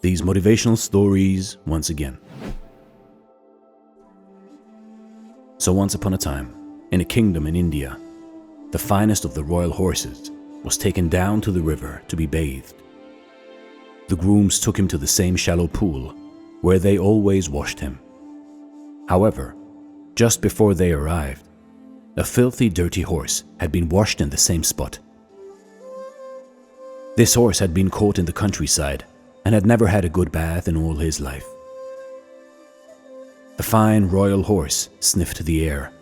these motivational stories once again. So once upon a time, in a kingdom in India, the finest of the royal horses was taken down to the river to be bathed. The grooms took him to the same shallow pool where they always washed him. However, just before they arrived, a filthy, dirty horse had been washed in the same spot. This horse had been caught in the countryside and had never had a good bath in all his life. The fine royal horse sniffed the air.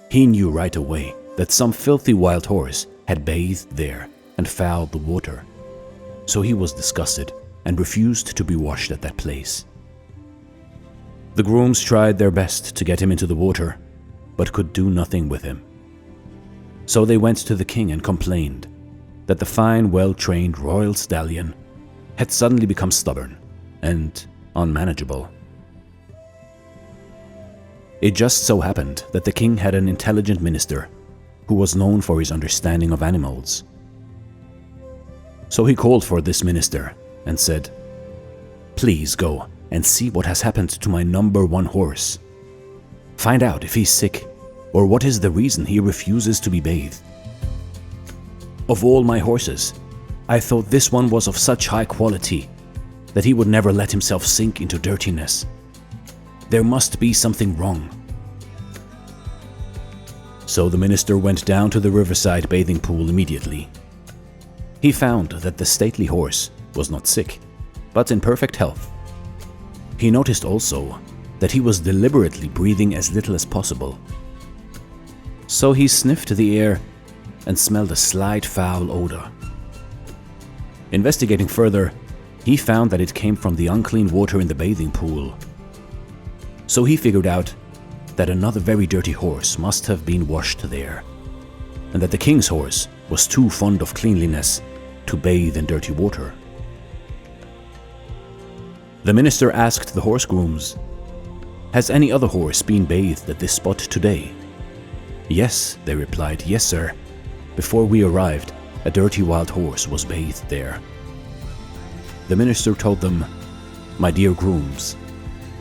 He knew right away that some filthy wild horse had bathed there and fouled the water. So he was disgusted and refused to be washed at that place. The grooms tried their best to get him into the water, but could do nothing with him. So they went to the king and complained that the fine, well-trained royal stallion had suddenly become stubborn and unmanageable. It just so happened that the king had an intelligent minister who was known for his understanding of animals. So he called for this minister and said, "Please go and see what has happened to my number one horse. Find out if he's sick or what is the reason he refuses to be bathed. Of all my horses, I thought this one was of such high quality that he would never let himself sink into dirtiness. There must be something wrong." So the minister went down to the riverside bathing pool immediately. He found that the stately horse was not sick, but in perfect health. He noticed also that he was deliberately breathing as little as possible. So he sniffed the air and smelled a slight foul odor. Investigating further, he found that it came from the unclean water in the bathing pool. So he figured out that another very dirty horse must have been washed there, and that the king's horse was too fond of cleanliness to bathe in dirty water. The minister asked the horse grooms, "Has any other horse been bathed at this spot today?" "Yes," they replied, "yes, sir. Before we arrived, a dirty wild horse was bathed there." The minister told them, "My dear grooms,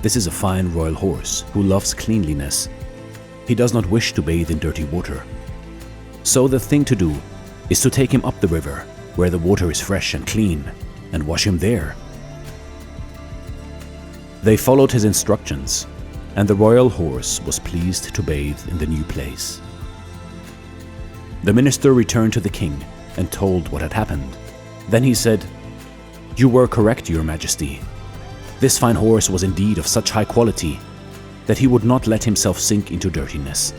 this is a fine royal horse who loves cleanliness. He does not wish to bathe in dirty water. So the thing to do is to take him up the river, where the water is fresh and clean, and wash him there." They followed his instructions, and the royal horse was pleased to bathe in the new place. The minister returned to the king and told what had happened. Then he said, "You were correct, Your Majesty. This fine horse was indeed of such high quality that he would not let himself sink into dirtiness."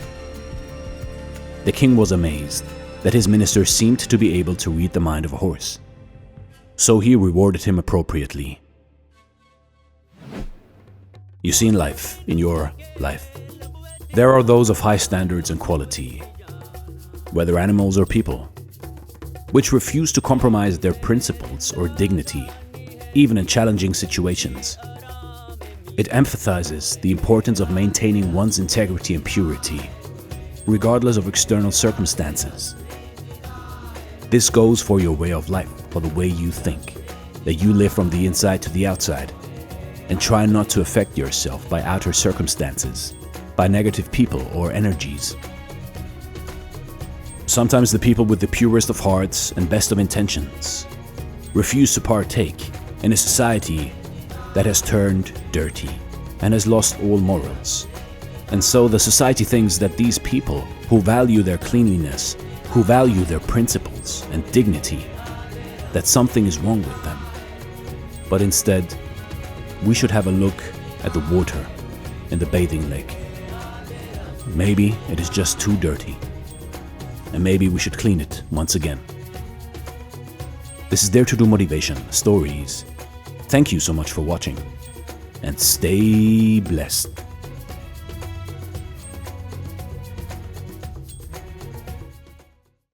The king was amazed that his minister seemed to be able to read the mind of a horse. So he rewarded him appropriately. You see, in life, in your life, there are those of high standards and quality, whether animals or people, which refuse to compromise their principles or dignity, even in challenging situations. It emphasizes the importance of maintaining one's integrity and purity, regardless of external circumstances. This goes for your way of life, for the way you think, that you live from the inside to the outside, and try not to affect yourself by outer circumstances, by negative people or energies. Sometimes the people with the purest of hearts and best of intentions refuse to partake in a society that has turned dirty and has lost all morals. And so the society thinks that these people who value their cleanliness, who value their principles and dignity, that something is wrong with them. But instead, we should have a look at the water in the bathing lake. Maybe it is just too dirty, and maybe we should clean it once again. This is Dare to Do Motivation Stories. Thank you so much for watching, and stay blessed.